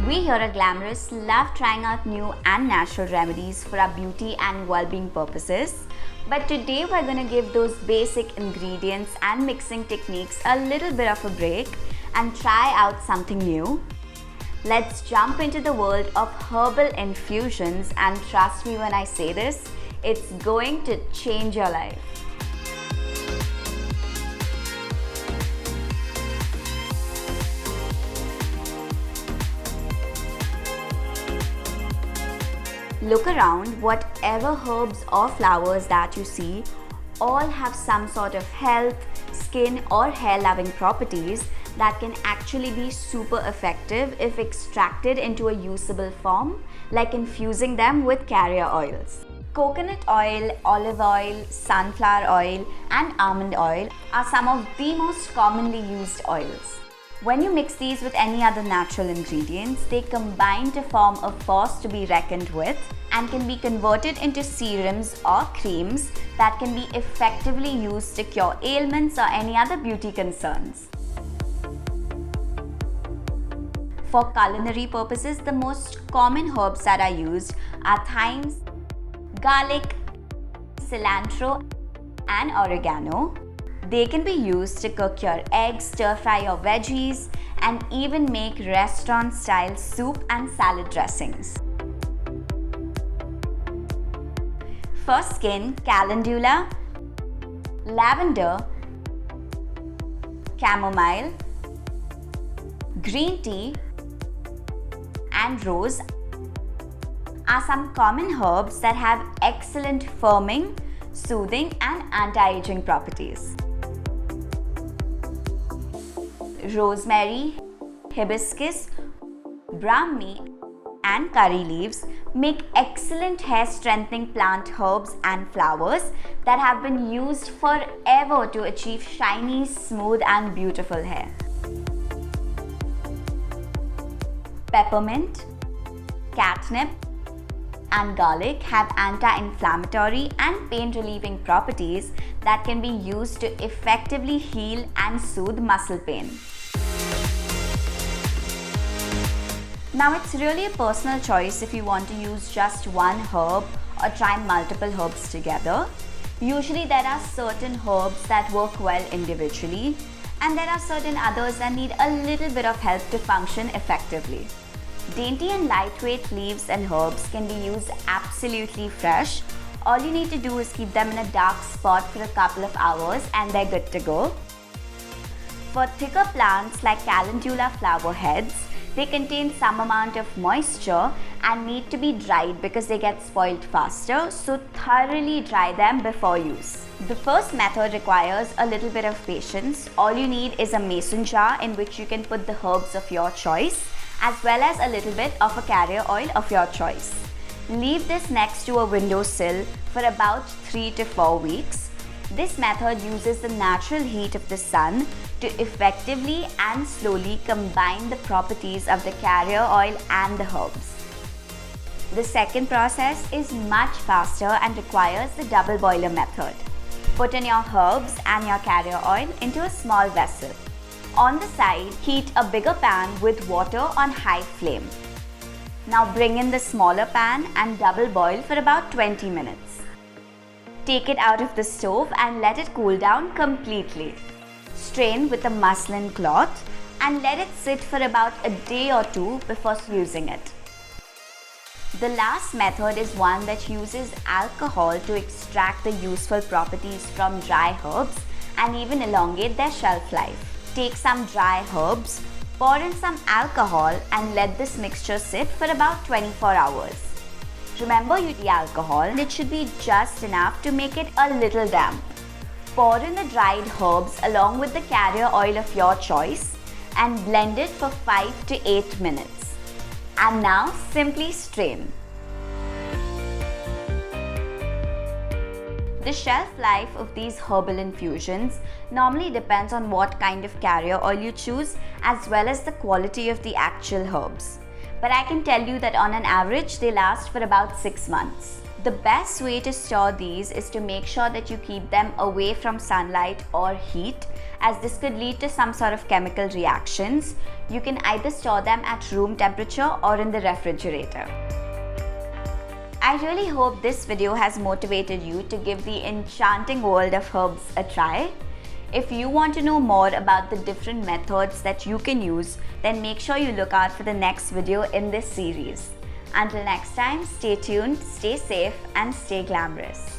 We here at Glamorous love trying out new and natural remedies for our beauty and well-being purposes. But today we're going to give those basic ingredients and mixing techniques a little bit of a break and try out something new. Let's jump into the world of herbal infusions, and trust me when I say this, it's going to change your life. Look around, whatever herbs or flowers that you see all have some sort of health, skin or hair loving properties that can actually be super effective if extracted into a usable form, like infusing them with carrier oils. Coconut oil, olive oil, sunflower oil and almond oil are some of the most commonly used oils. When you mix these with any other natural ingredients, they combine to form a force to be reckoned with and can be converted into serums or creams that can be effectively used to cure ailments or any other beauty concerns. For culinary purposes, the most common herbs that are used are thyme, garlic, cilantro and oregano. They can be used to cook your eggs, stir-fry your veggies, and even make restaurant-style soup and salad dressings. For skin, calendula, lavender, chamomile, green tea, and rose are some common herbs that have excellent firming, soothing, and anti-aging properties. Rosemary, hibiscus, brahmi and curry leaves make excellent hair strengthening plant herbs and flowers that have been used forever to achieve shiny, smooth and beautiful hair. Peppermint, catnip and garlic have anti-inflammatory and pain-relieving properties that can be used to effectively heal and soothe muscle pain. Now, it's really a personal choice if you want to use just one herb or try multiple herbs together. Usually there are certain herbs that work well individually, and there are certain others that need a little bit of help to function effectively. Dainty and lightweight leaves and herbs can be used absolutely fresh. All you need to do is keep them in a dark spot for a couple of hours and they're good to go. For thicker plants like calendula flower heads, they contain some amount of moisture and need to be dried because they get spoiled faster, so thoroughly dry them before use. The first method requires a little bit of patience. All you need is a mason jar in which you can put the herbs of your choice, as well as a little bit of a carrier oil of your choice. Leave this next to a windowsill for about 3 to 4 weeks. This method uses the natural heat of the sun to effectively and slowly combine the properties of the carrier oil and the herbs. The second process is much faster and requires the double boiler method. Put in your herbs and your carrier oil into a small vessel. On the side, heat a bigger pan with water on high flame. Now bring in the smaller pan and double boil for about 20 minutes. Take it out of the stove and let it cool down completely. Strain with a muslin cloth and let it sit for about a day or two before using it. The last method is one that uses alcohol to extract the useful properties from dry herbs and even elongate their shelf life. Take some dry herbs, pour in some alcohol and let this mixture sit for about 24 hours. Remember, the alcohol, it should be just enough to make it a little damp. Pour in the dried herbs along with the carrier oil of your choice and blend it for 5 to 8 minutes. And now simply strain. The shelf life of these herbal infusions normally depends on what kind of carrier oil you choose, as well as the quality of the actual herbs. But I can tell you that on an average, they last for about 6 months. The best way to store these is to make sure that you keep them away from sunlight or heat as this could lead to some sort of chemical reactions. You can either store them at room temperature or in the refrigerator. I really hope this video has motivated you to give the enchanting world of herbs a try. If you want to know more about the different methods that you can use, then make sure you look out for the next video in this series. Until next time, stay tuned, stay safe, and stay glamorous.